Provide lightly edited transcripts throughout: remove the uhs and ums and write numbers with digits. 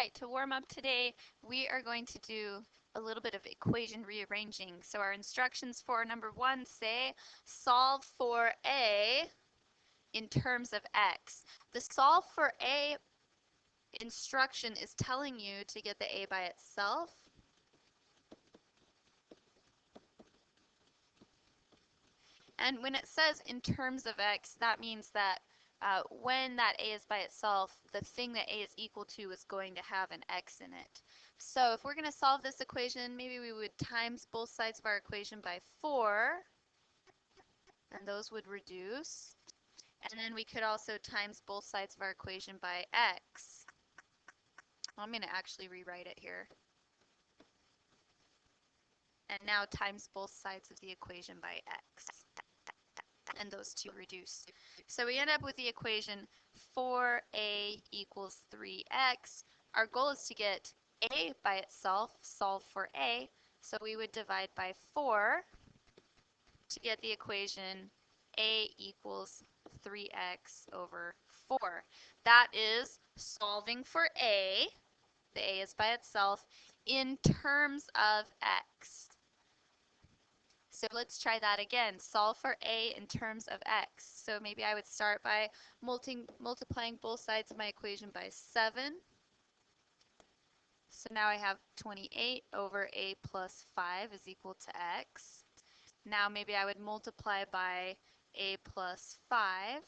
right, to warm up today, we are going to do a little bit of equation rearranging. So our instructions for number 1 say solve for a in terms of x. The solve for a instruction is telling you to get the a by itself. And when it says in terms of x, that means that when that a is by itself, the thing that a is equal to is going to have an x in it. So if we're going to solve this equation, maybe we would times both sides of our equation by 4, and those would reduce. And then we could also times both sides of our equation by x. I'm going to actually rewrite it here. And now times both sides of the equation by x. And those two reduce. So we end up with the equation 4a equals 3x. Our goal is to get a by itself, solve for a. So we would divide by 4 to get the equation a equals 3x over 4. That is solving for a, the a is by itself, in terms of x. So let's try that again. Solve for a in terms of x. So maybe I would start by multiplying both sides of my equation by 7. So now I have 28 over a plus 5 is equal to x. Now maybe I would multiply by a plus 5.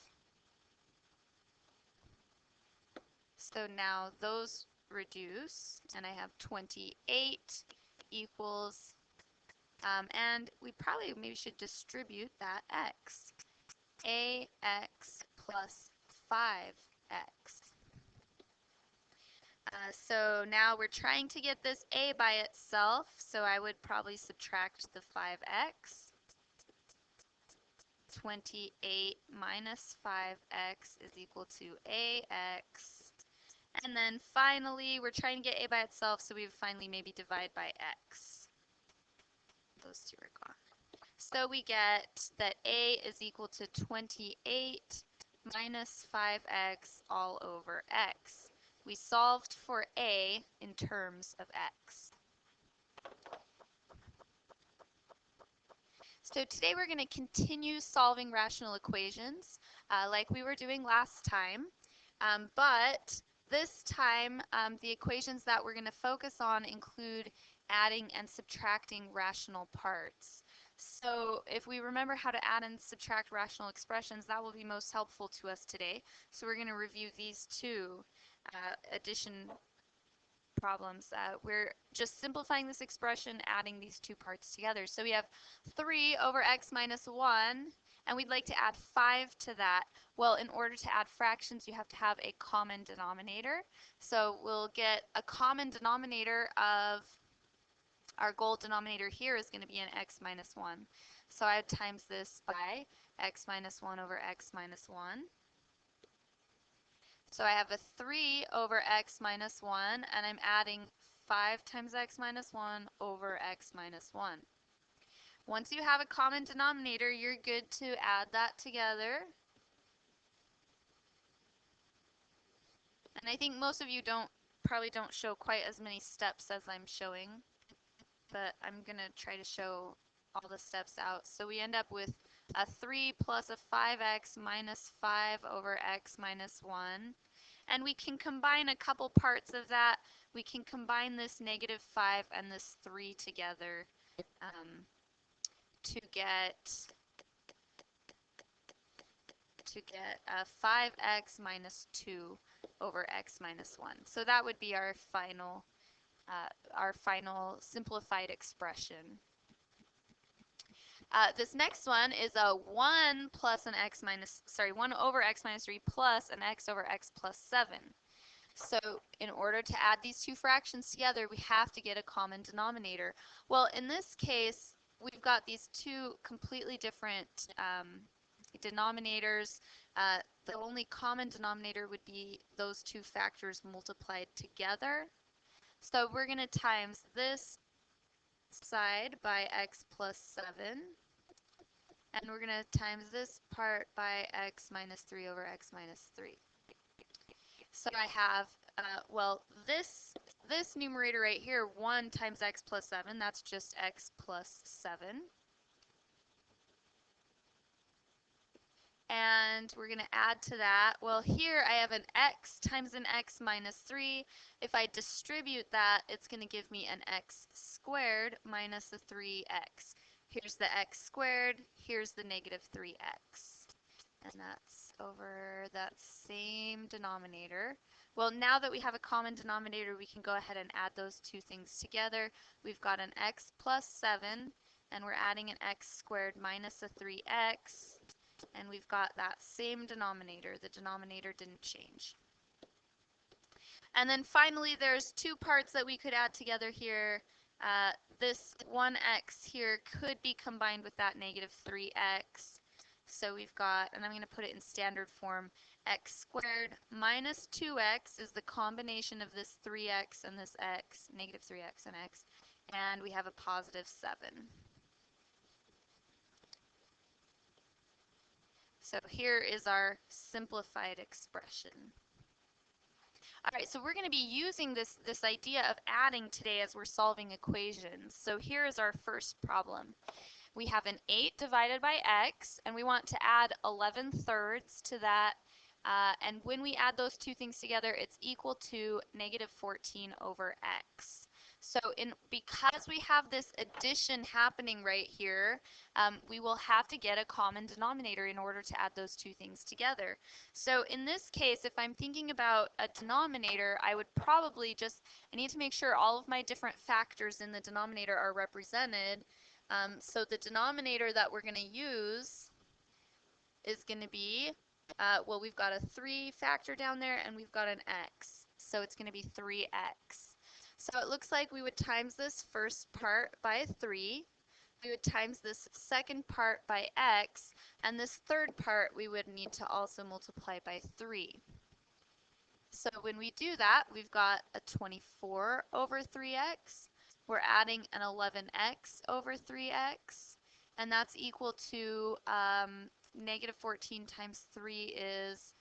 So now those reduce, and I have 28 equals, and we probably maybe should distribute that x. Ax plus 5x. So now we're trying to get this a by itself, so I would probably subtract the 5x. 28 minus 5x is equal to ax. And then finally, we're trying to get a by itself, so we would finally maybe divide by x. Those two are gone. So we get that a is equal to 28 minus 5x all over x. We solved for a in terms of x. So today we're going to continue solving rational equations like we were doing last time, but this time the equations that we're going to focus on include adding and subtracting rational parts. So if we remember how to add and subtract rational expressions, that will be most helpful to us today. So we're going to review these two addition problems. We're just simplifying this expression, adding these two parts together. So we have 3 over x minus 1, and we'd like to add 5 to that. Well, in order to add fractions, you have to have a common denominator. So we'll get a common denominator of our goal denominator here is going to be an x minus 1. So I would times this by x minus 1 over x minus 1. So I have a 3 over x minus 1, and I'm adding 5 times x minus 1 over x minus 1. Once you have a common denominator, you're good to add that together. And I think most of you probably don't show quite as many steps as I'm showing, but I'm going to try to show all the steps out. So we end up with a 3 plus a 5x minus 5 over x minus 1. And we can combine a couple parts of that. We can combine this negative 5 and this 3 together to get a 5x minus 2 over x minus 1. So that would be our final simplified expression. This next one is a 1 over x minus 3 plus an x over x plus 7. So in order to add these two fractions together, we have to get a common denominator. Well, in this case, we've got these two completely different denominators. The only common denominator would be those two factors multiplied together. So we're going to times this side by x plus 7. And we're going to times this part by x minus 3 over x minus 3. So I have well, this numerator right here, 1 times x plus 7, that's just x plus 7. And we're going to add to that. Well, here I have an x times an x minus 3. If I distribute that, it's going to give me an x squared minus a 3x. Here's the x squared. Here's the negative 3x. And that's over that same denominator. Well, now that we have a common denominator, we can go ahead and add those two things together. We've got an x plus 7, and we're adding an x squared minus a 3x. And we've got that same denominator. The denominator didn't change. And then finally, there's two parts that we could add together here. This 1x here could be combined with that negative 3x. So we've got, and I'm going to put it in standard form, x squared minus 2x is the combination of this 3x and this x, negative 3x and x, and we have a positive 7. So here is our simplified expression. All right, so we're going to be using this idea of adding today as we're solving equations. So here is our first problem. We have an 8 divided by x, and we want to add 11 thirds to that. And when we add those two things together, it's equal to negative 14 over x. So because we have this addition happening right here, we will have to get a common denominator in order to add those two things together. So in this case, if I'm thinking about a denominator, I would probably I need to make sure all of my different factors in the denominator are represented. So the denominator that we're going to use is going to be, well, we've got a 3 factor down there, and we've got an x. So it's going to be 3x. So it looks like we would times this first part by 3. We would times this second part by x. And this third part we would need to also multiply by 3. So when we do that, we've got a 24 over 3x. We're adding an 11x over 3x, and that's equal to negative 14 times 3 is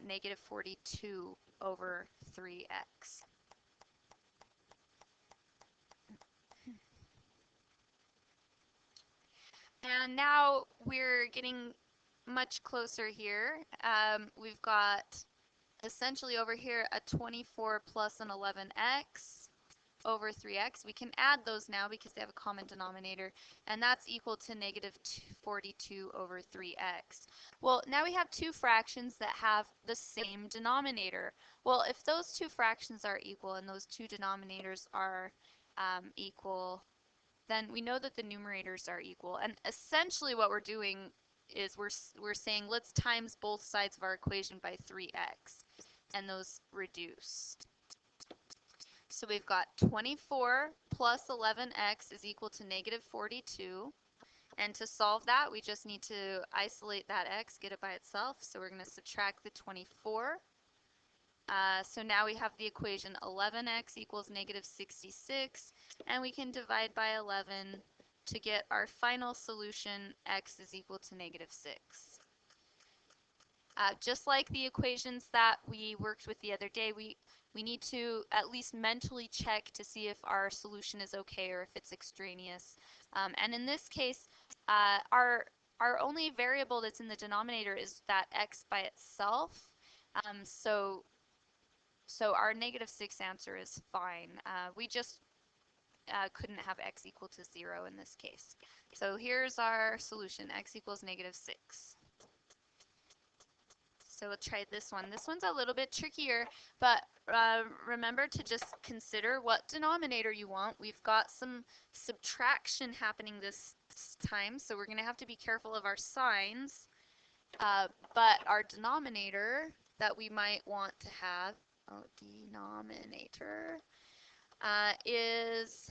negative 42 over 3x. And now we're getting much closer here. We've got essentially over here a 24 plus an 11x over 3x. We can add those now because they have a common denominator, and that's equal to negative 42 over 3x. Well, now we have two fractions that have the same denominator. Well, if those two fractions are equal and those two denominators are equal, then we know that the numerators are equal. And essentially what we're doing is we're saying let's times both sides of our equation by 3x, and those reduce. So we've got 24 plus 11x is equal to negative 42. And to solve that, we just need to isolate that x, get it by itself. So we're going to subtract the 24. So now we have the equation 11x equals negative 66. And we can divide by 11 to get our final solution, x is equal to negative 6. Just like the equations that we worked with the other day, we need to at least mentally check to see if our solution is okay or if it's extraneous. And in this case, our only variable that's in the denominator is that x by itself. So our negative 6 answer is fine. We just couldn't have x equal to 0 in this case. So here's our solution, x equals negative 6. So we'll try this one. This one's a little bit trickier, but remember to just consider what denominator you want. We've got some subtraction happening this time, so we're going to have to be careful of our signs. But our denominator that we might want to have, denominator, is,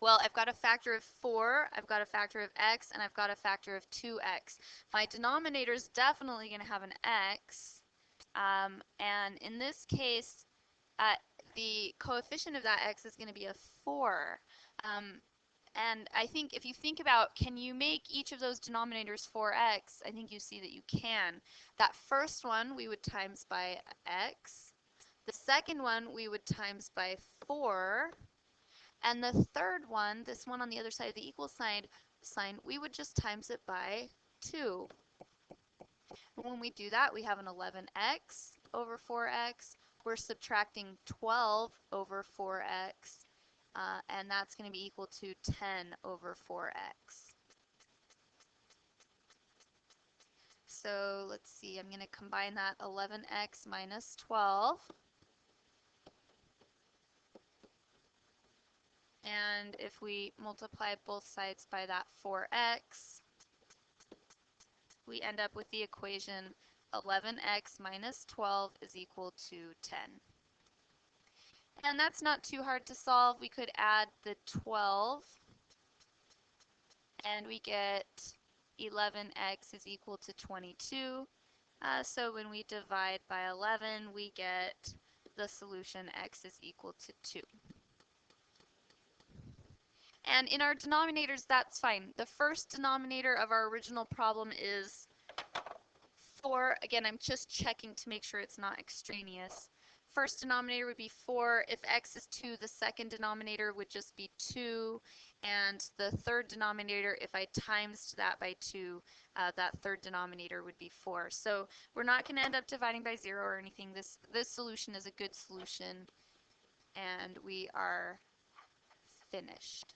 well, I've got a factor of 4, I've got a factor of x, and I've got a factor of 2x. My denominator is definitely going to have an x, and in this case, the coefficient of that x is going to be a 4. And I think if you think about, can you make each of those denominators 4x, I think you see that you can. That first one we would times by x. The second one we would times by 4. And the third one, this one on the other side of the equal sign, we would just times it by 2. When we do that, we have an 11x over 4x. We're subtracting 12 over 4x, and that's going to be equal to 10 over 4x. So let's see, I'm going to combine that 11x minus 12. And if we multiply both sides by that 4x, we end up with the equation 11x minus 12 is equal to 10. And that's not too hard to solve. We could add the 12, and we get 11x is equal to 22. So when we divide by 11, we get the solution x is equal to 2. And in our denominators, that's fine. The first denominator of our original problem is 4. Again, I'm just checking to make sure it's not extraneous. First denominator would be 4. If x is 2, the second denominator would just be 2. And the third denominator, if I times that by 2, that third denominator would be 4. So we're not going to end up dividing by 0 or anything. This solution is a good solution, and we are finished.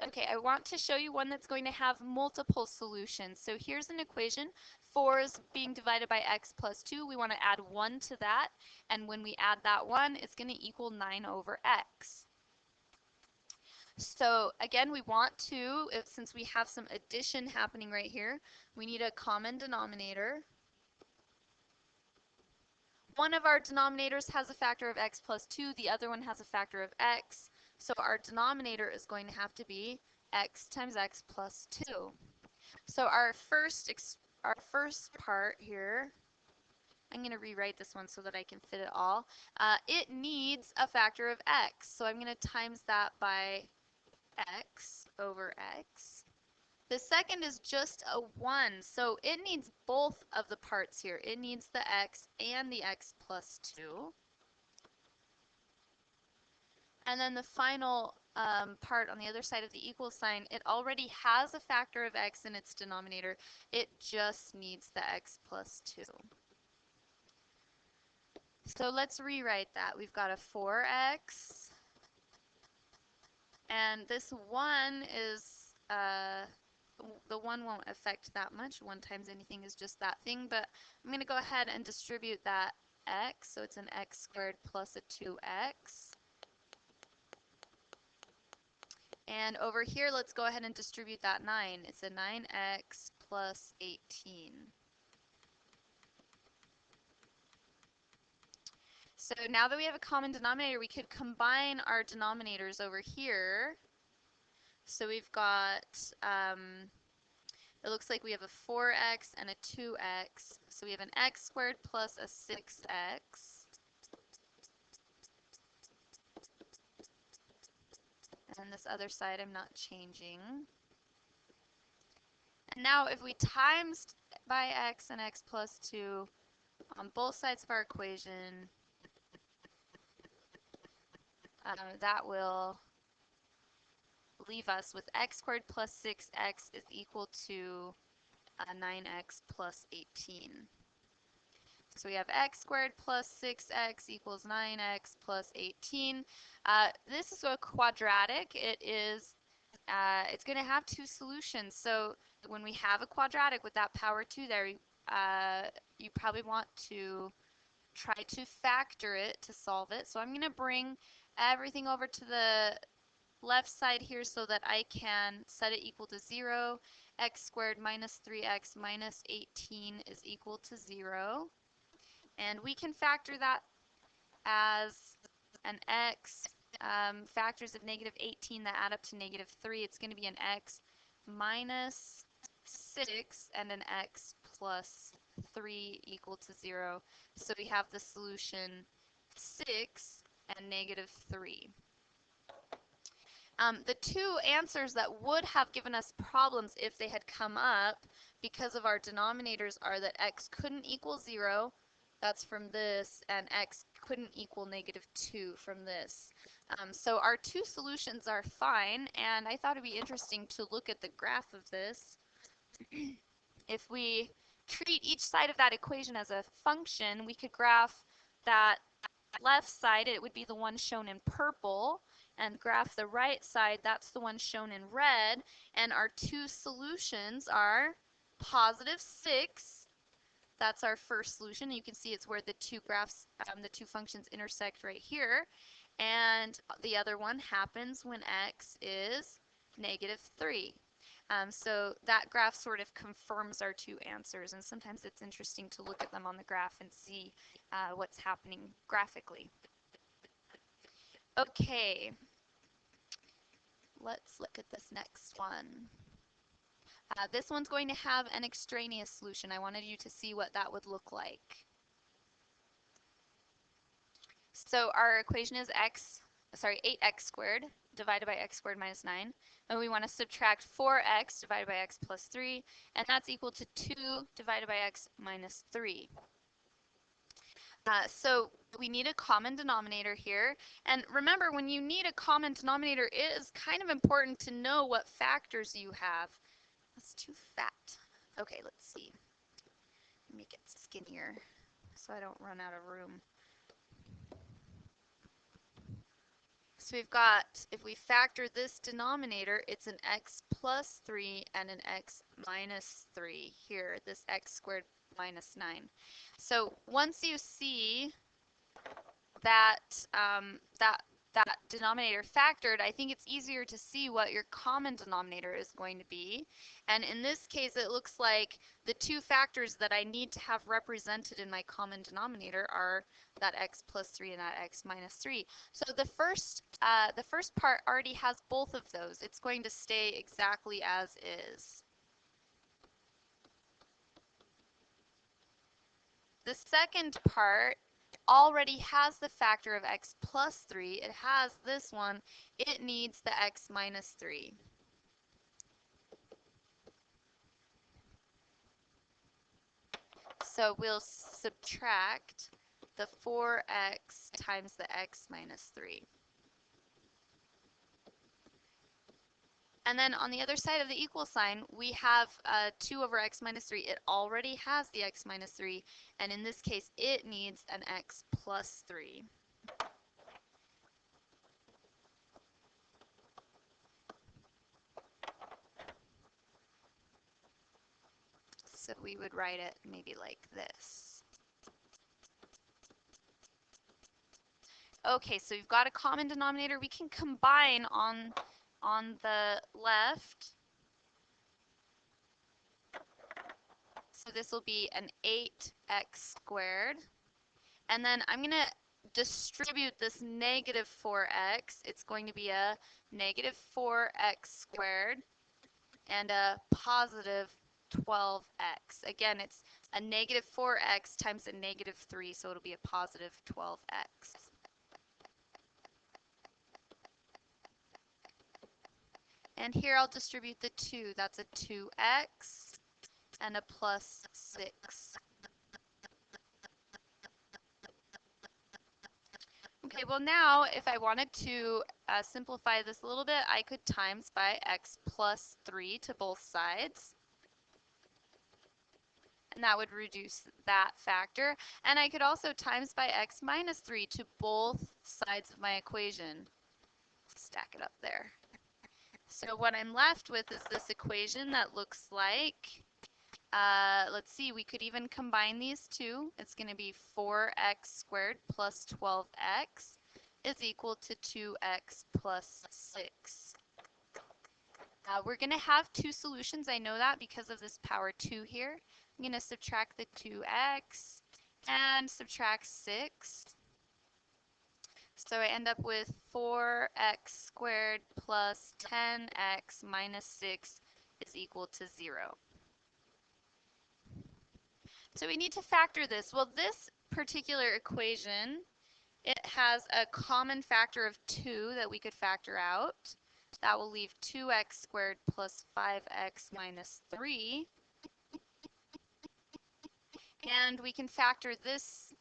Okay, I want to show you one that's going to have multiple solutions. So here's an equation. 4 is being divided by x plus 2. We want to add 1 to that. And when we add that 1, it's going to equal 9 over x. So again, we want to, since we have some addition happening right here, we need a common denominator. One of our denominators has a factor of x plus 2. The other one has a factor of x. So our denominator is going to have to be x times x plus 2. So our first part here, I'm going to rewrite this one so that I can fit it all. It needs a factor of x. So I'm going to times that by x over x. The second is just a 1, so it needs both of the parts here. It needs the x and the x plus 2. And then the final part on the other side of the equal sign, it already has a factor of x in its denominator. It just needs the x plus 2. So let's rewrite that. We've got a 4x, and this 1 is, the 1 won't affect that much. 1 times anything is just that thing, but I'm going to go ahead and distribute that x, so it's an x squared plus a 2x. And over here, let's go ahead and distribute that 9. It's a 9x plus 18. So now that we have a common denominator, we could combine our denominators over here. So we've got, it looks like we have a 4x and a 2x. So we have an x squared plus a 6x. And this other side I'm not changing. And now if we times by x and x plus 2 on both sides of our equation, that will leave us with x squared plus 6x is equal to 9x plus 18. So we have x squared plus 6x equals 9x plus 18. This is a quadratic. It's going to have 2 solutions. So when we have a quadratic with that power 2 there, you probably want to try to factor it to solve it. So I'm going to bring everything over to the left side here so that I can set it equal to 0. X squared minus 3x minus 18 is equal to 0. And we can factor that as an x, factors of negative 18 that add up to negative 3. It's going to be an x minus 6 and an x plus 3 equal to 0. So we have the solution 6 and negative 3. The 2 answers that would have given us problems if they had come up because of our denominators are that x couldn't equal 0, That's from this, and x couldn't equal -2 from this. So our two solutions are fine, and I thought it'd be interesting to look at the graph of this. If we treat each side of that equation as a function, we could graph that left side, it would be the one shown in purple, and graph the right side, that's the one shown in red, and our two solutions are +6, that's our first solution. You can see it's where the two graphs, the two functions intersect right here, and the other one happens when x is -3. So that graph sort of confirms our two answers, and sometimes it's interesting to look at them on the graph and see what's happening graphically. Okay, let's look at this next one. This one's going to have an extraneous solution. I wanted you to see what that would look like. So our equation is 8x squared divided by x squared minus 9. And we want to subtract 4x divided by x plus 3, and that's equal to 2 divided by x minus 3. So we need a common denominator here. And remember, when you need a common denominator, it is kind of important to know what factors you have. That's too fat. Okay, let's see. Make it skinnier so I don't run out of room. So we've got, if we factor this denominator, it's an x plus 3 and an x minus 3 here, this x squared minus 9. So once you see that, that denominator factored, I think it's easier to see what your common denominator is going to be. And in this case, it looks like the two factors that I need to have represented in my common denominator are that x plus 3 and that x minus 3. So the first part already has both of those. It's going to stay exactly as is. The second part already has the factor of x plus 3. It has this one. It needs the x minus 3. So we'll subtract the 4x times the x minus 3. And then on the other side of the equal sign, we have 2 over x minus 3. It already has the x minus 3, and in this case, it needs an x plus 3. So we would write it maybe like this. Okay, so we've got a common denominator. We can combine on the left. So this will be an 8x squared. And then I'm going to distribute this -4x. It's going to be a -4x squared and a positive 12x. Again, it's a -4x times a -3, so it'll be a positive 12x. And here I'll distribute the 2. That's a 2x and a plus 6. Okay, well now if I wanted to simplify this a little bit, I could times by x plus 3 to both sides. And that would reduce that factor. And I could also times by x minus 3 to both sides of my equation. Stack it up there. So what I'm left with is this equation that looks like, let's see, we could even combine these two. It's going to be 4x squared plus 12x is equal to 2x plus 6. We're going to have two solutions. I know that because of this power 2 here. I'm going to subtract the 2x and subtract 6. So I end up with 4x squared plus 10x minus 6 is equal to 0. So we need to factor this. Well, this particular equation, it has a common factor of 2 that we could factor out. That will leave 2x squared plus 5x minus 3. And we can factor this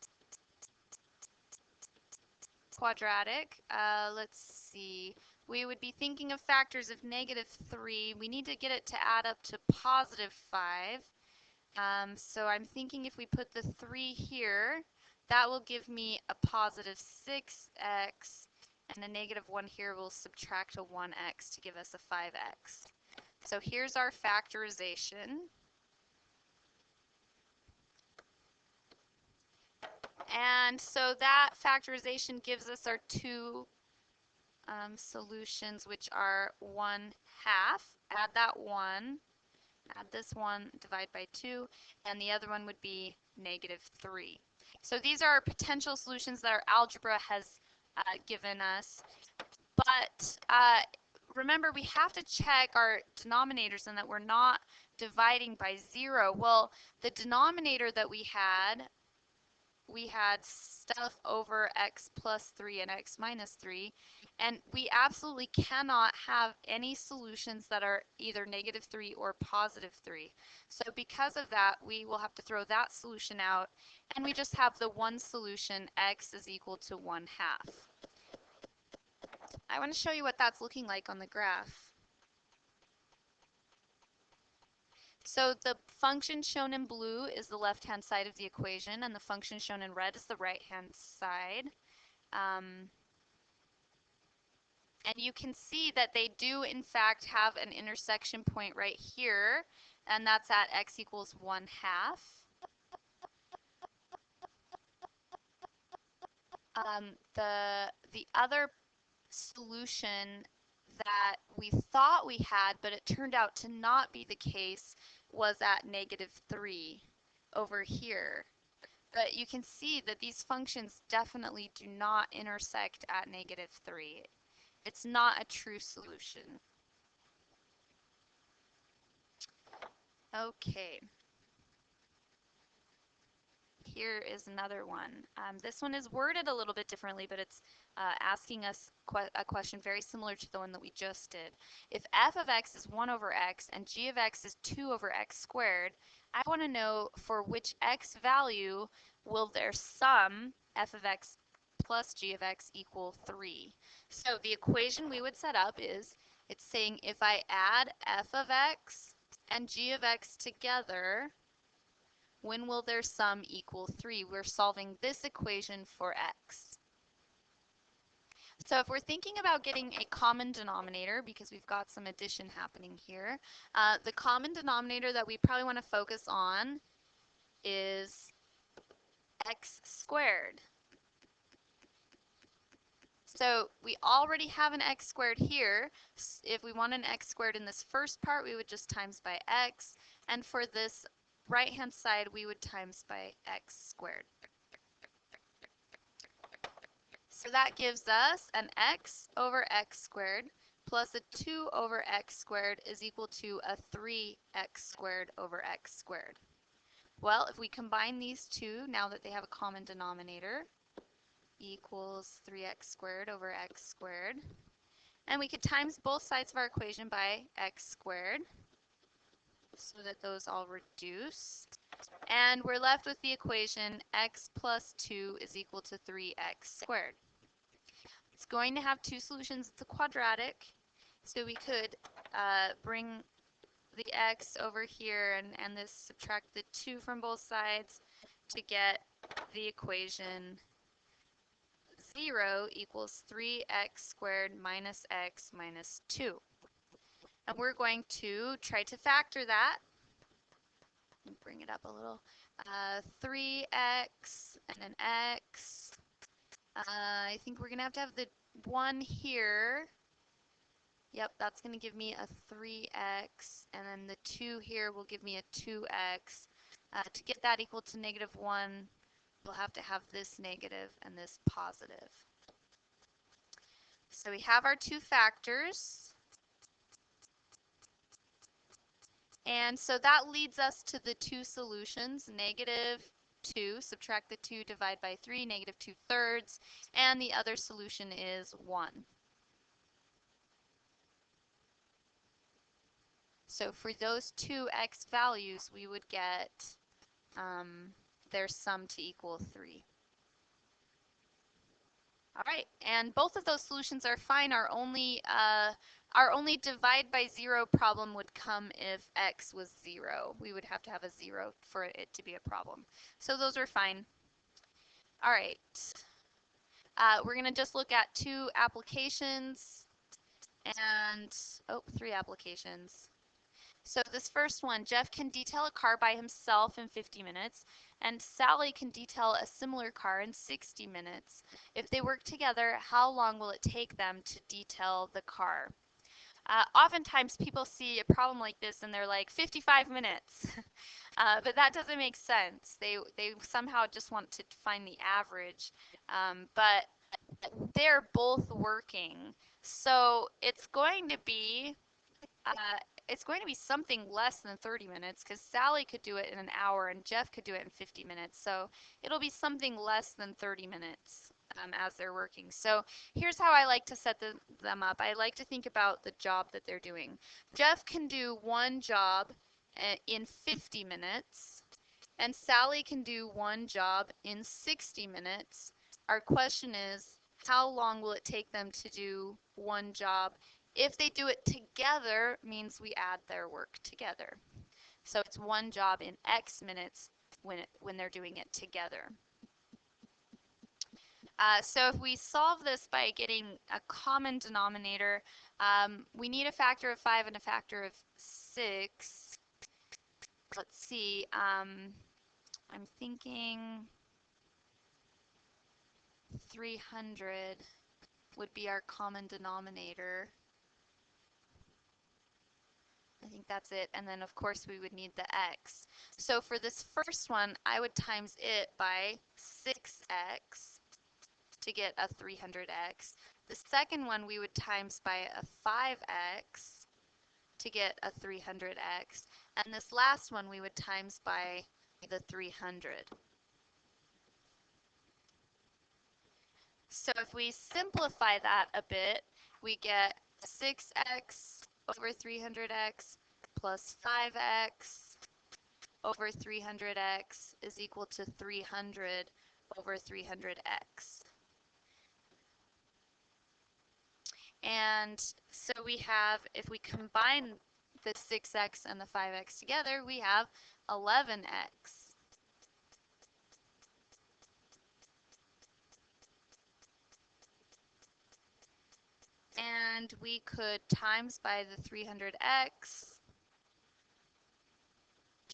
quadratic, let's see, we would be thinking of factors of -3. We need to get it to add up to +5. So I'm thinking if we put the 3 here, that will give me a +6x, and a -1 here will subtract a 1x to give us a 5x. So here's our factorization. And so that factorization gives us our two solutions, which are 1/2. Add that 1. Add this 1, divide by 2, and the other one would be -3. So these are potential solutions that our algebra has given us. But remember, we have to check our denominators and that we're not dividing by 0. Well, the denominator that we had stuff over x plus 3 and x minus 3, and we absolutely cannot have any solutions that are either -3 or +3. So because of that, we will have to throw that solution out, and we just have the one solution, x is equal to 1/2. I want to show you what that's looking like on the graph. So the function shown in blue is the left-hand side of the equation, and the function shown in red is the right-hand side. And you can see that they do, in fact, have an intersection point right here, and that's at x equals 1/2. The other solution that we thought we had, but it turned out to not be the case, was at -3 over here. But you can see that these functions definitely do not intersect at -3. It's not a true solution. Okay. Here is another one. This one is worded a little bit differently, but it's asking us a question very similar to the one that we just did. If f of x is 1 over x and g of x is 2 over x squared, I want to know for which x value will their sum, f of x plus g of x, equal 3. So the equation we would set up is, it's saying if I add f of x and g of x together, when will their sum equal 3? We're solving this equation for x. So if we're thinking about getting a common denominator, because we've got some addition happening here, the common denominator that we probably want to focus on is x squared. So we already have an x squared here. If we want an x squared in this first part, we would just times by x. And for this right-hand side, we would times by x squared. So that gives us an x over x squared plus a 2 over x squared is equal to a 3x squared over x squared. Well, if we combine these two, now that they have a common denominator, equals 3x squared over x squared. And we could times both sides of our equation by x squared so that those all reduce. And we're left with the equation x plus 2 is equal to 3x squared. It's going to have two solutions. It's a quadratic, so we could bring the x over here and this subtract the 2 from both sides to get the equation 0 equals 3x squared minus x minus 2. And we're going to try to factor that. Bring it up a little. 3x and an x. I think we're going to have the 1 here. Yep, that's going to give me a 3x, and then the 2 here will give me a 2x. To get that equal to -1, we'll have to have this negative and this positive. So we have our two factors. And so that leads us to the two solutions, -2, subtract the 2, divide by 3, -2/3, and the other solution is 1. So for those two x values, we would get their sum to equal 3. All right, and both of those solutions are fine. Our only divide by 0 problem would come if x was 0. We would have to have a 0 for it to be a problem. So those are fine. All right. We're going to just look at 2 applications and, oh, 3 applications. So this first one, Jeff can detail a car by himself in 50 minutes, and Sally can detail a similar car in 60 minutes. If they work together, how long will it take them to detail the car? Oftentimes people see a problem like this and they're like 55 minutes, but that doesn't make sense. They somehow just want to find the average, but they're both working. So it's going to be something less than 30 minutes because Sally could do it in an hour and Jeff could do it in 50 minutes. So it'll be something less than 30 minutes as they're working. So here's how I like to set them up. I like to think about the job that they're doing. Jeff can do one job in 50 minutes and Sally can do one job in 60 minutes. Our question is, how long will it take them to do one job? If they do it together, means we add their work together. So it's one job in X minutes when they're doing it together. So if we solve this by getting a common denominator, we need a factor of 5 and a factor of 6. Let's see. I'm thinking 300 would be our common denominator. I think that's it. And then, of course, we would need the x. So for this first one, I would times it by 6x to get a 300x. The second one, we would times by a 5x to get a 300x. And this last one, we would times by the 300. So if we simplify that a bit, we get 6x over 300x plus 5x over 300x is equal to 300 over 300x. And so we have, if we combine the 6x and the 5x together, we have 11x. And we could times by the 300x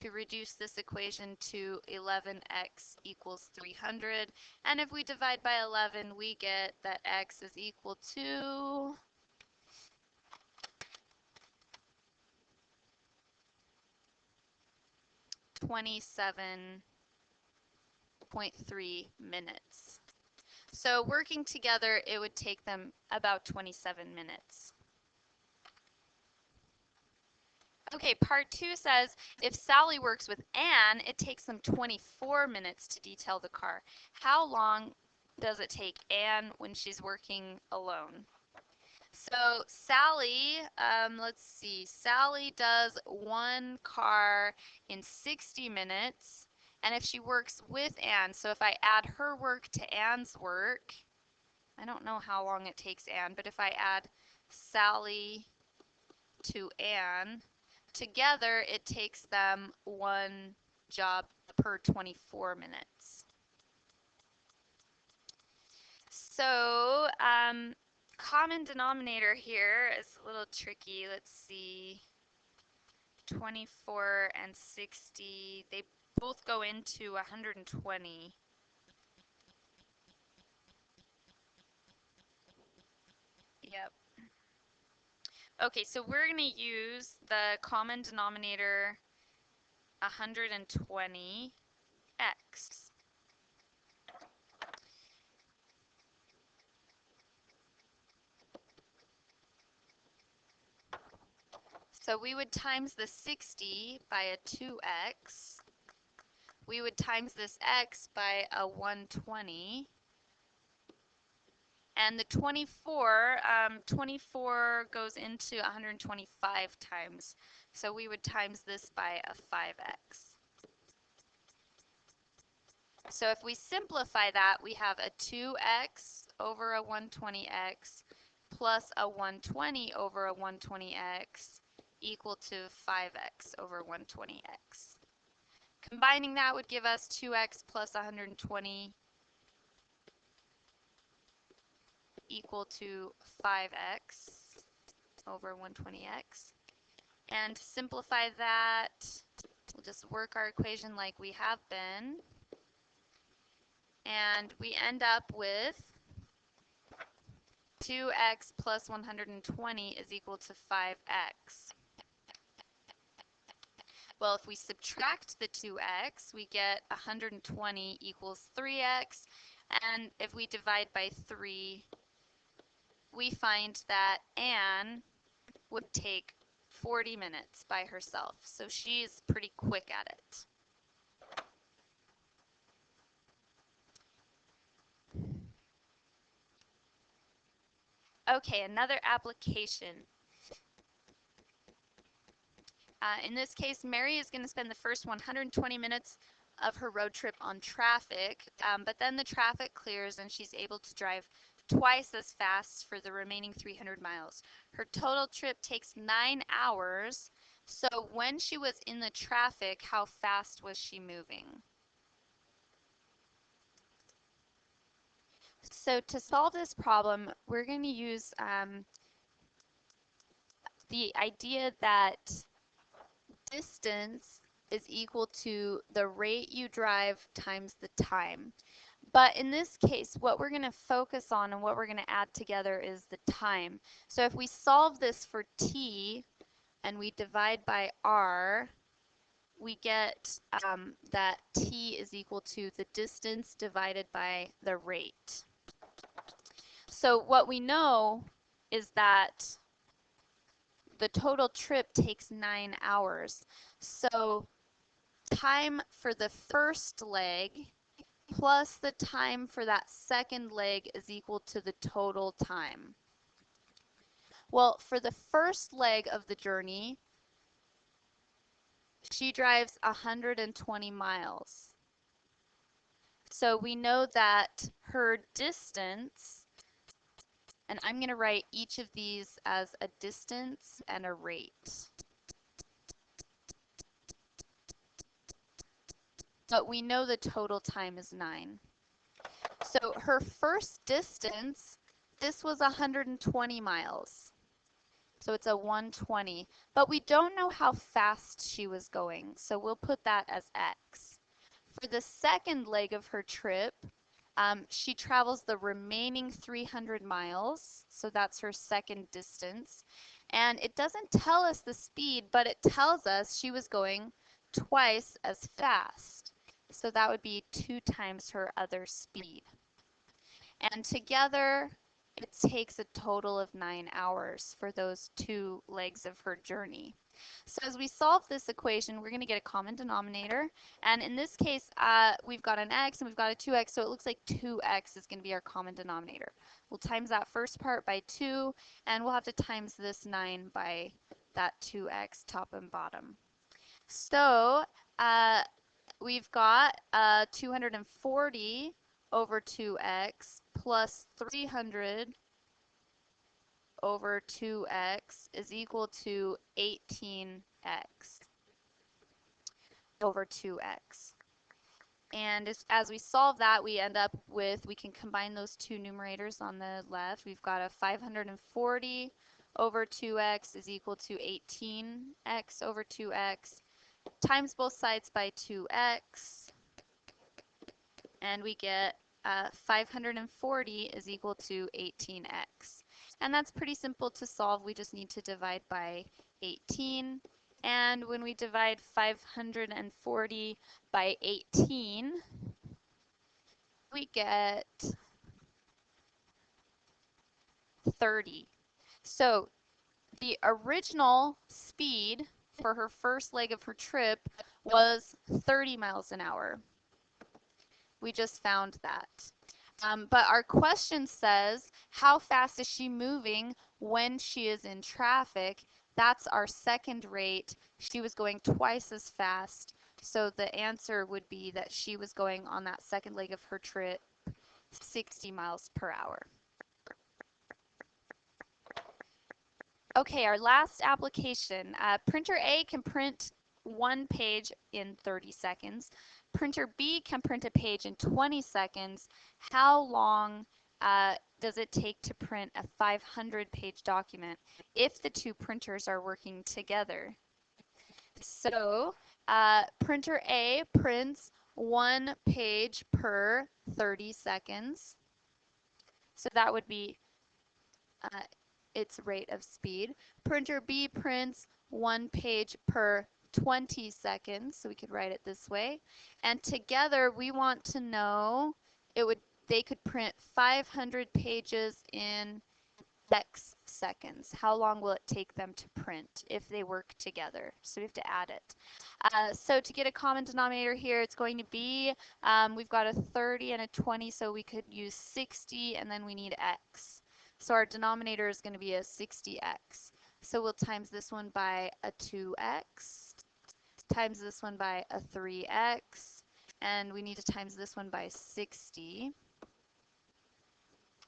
to reduce this equation to 11x equals 300. And if we divide by 11, we get that x is equal to 27.3 minutes. So working together, it would take them about 27 minutes. Okay, part 2 says, if Sally works with Anne, it takes them 24 minutes to detail the car. How long does it take Anne when she's working alone? So Sally, let's see, Sally does one car in 60 minutes, and if she works with Anne, so if I add her work to Anne's work, I don't know how long it takes Anne, but if I add Sally to Anne, together it takes them one job per 24 minutes. So common denominator here is a little tricky. Let's see. 24 and 60, they both go into 120. Yep. Okay, so we're going to use the common denominator 120x. So we would times the 60 by a 2x. We would times this x by a 120. And the 24, 24 goes into 125 times. So we would times this by a 5x. So if we simplify that, we have a 2x over a 120x plus a 120 over a 120x equal to 5x over 120x. Combining that would give us 2x plus 120 equal to 5x over 120x. And to simplify that, we'll just work our equation like we have been. And we end up with 2x plus 120 is equal to 5x. Well, if we subtract the 2x, we get 120 equals 3x. And if we divide by 3, we find that Anne would take 40 minutes by herself. So she's pretty quick at it. Okay, another application. In this case, Mary is going to spend the first 120 minutes of her road trip on traffic, but then the traffic clears and she's able to drive twice as fast for the remaining 300 miles. Her total trip takes 9 hours. So when she was in the traffic, how fast was she moving? So to solve this problem, we're going to use the idea that distance is equal to the rate you drive times the time. But in this case, what we're going to focus on and what we're going to add together is the time. So if we solve this for t and we divide by r, we get that t is equal to the distance divided by the rate. So what we know is that the total trip takes 9 hours. So time for the first leg plus the time for that second leg is equal to the total time. Well, for the first leg of the journey, she drives 120 miles. So we know that her distance, and I'm going to write each of these as a distance and a rate. But we know the total time is 9. So her first distance, this was 120 miles. So it's a 120. But we don't know how fast she was going, so we'll put that as x. For the second leg of her trip, she travels the remaining 300 miles, so that's her second distance. And it doesn't tell us the speed, but it tells us she was going twice as fast. So that would be 2 times her other speed. And together, it takes a total of 9 hours for those 2 legs of her journey. So as we solve this equation, we're going to get a common denominator. And in this case, we've got an x and we've got a 2x, so it looks like 2x is going to be our common denominator. We'll times that first part by 2, and we'll have to times this 9 by that 2x top and bottom. So we've got 240 over 2x plus 300 over 2x is equal to 18x over 2x. And as we solve that, we end up with, we can combine those two numerators on the left. We've got a 540 over 2x is equal to 18x over 2x, times both sides by 2x, and we get 540 is equal to 18x. And that's pretty simple to solve. We just need to divide by 18. And when we divide 540 by 18, we get 30. So the original speed for her first leg of her trip was 30 miles an hour. We just found that. But our question says, how fast is she moving when she is in traffic? That's our second rate. She was going twice as fast So the answer would be that she was going on that second leg of her trip 60 miles per hour. Okay, our last application. Printer A can print one page in 30 seconds. Printer B can print a page in 20 seconds. How long does it take to print a 500-page document if the two printers are working together? So printer A prints one page per 30 seconds. So that would be its rate of speed. Printer B prints one page per 20 seconds, so we could write it this way. And together we want to know they could print 500 pages in X seconds. How long will it take them to print if they work together? So we have to add it. So to get a common denominator here, it's going to be, we've got a 30 and a 20, so we could use 60, and then we need X. So our denominator is going to be a 60x. So we'll times this one by a 2x, times this one by a 3x, and we need to times this one by 60.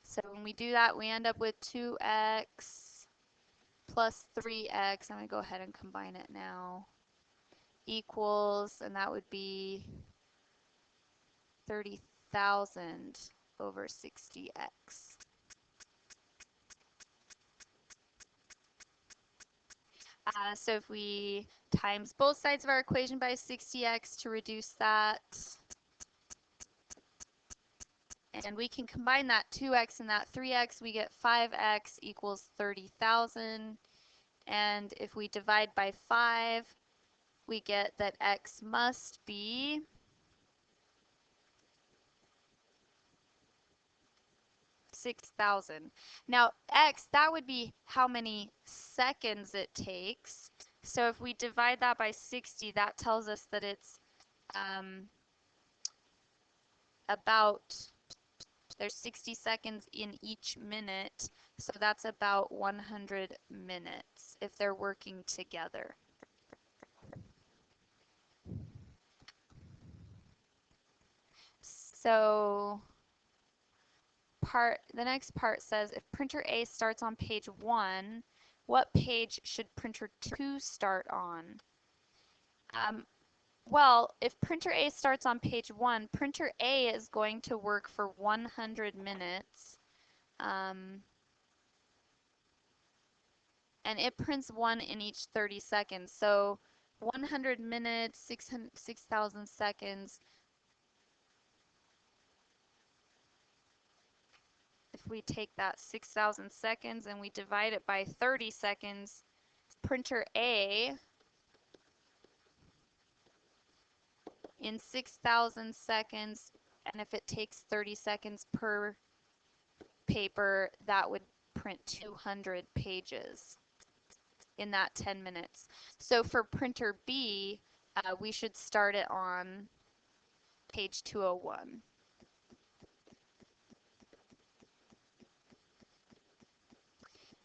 So when we do that, we end up with 2x plus 3x. I'm going to go ahead and combine it now. Equals, and that would be 30,000 over 60x. So if we times both sides of our equation by 60x to reduce that, and we can combine that 2x and that 3x, we get 5x equals 30,000. And if we divide by 5, we get that x must be 6,000. Now x, that would be how many seconds it takes. So if we divide that by 60, that tells us that it's there's 60 seconds in each minute, so that's about 100 minutes if they're working together. So the next part says if printer A starts on page 1, what page should printer 2 start on? Well, if printer A starts on page 1, printer A is going to work for 100 minutes. And it prints one in each 30 seconds. So 100 minutes, 6,000 seconds. If we take that 6,000 seconds and we divide it by 30 seconds, printer A in 6,000 seconds, and if it takes 30 seconds per paper, that would print 200 pages in that 10 minutes. So for printer B, we should start it on page 201.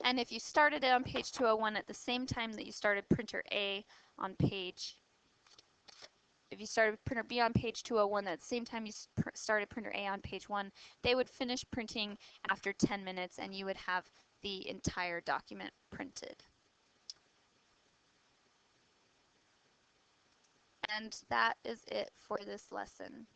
And if you started it on page 201 at the same time that you started printer A on page, if you started printer B on page 201 at the same time you started printer A on page 1, they would finish printing after 10 minutes and you would have the entire document printed. And that is it for this lesson.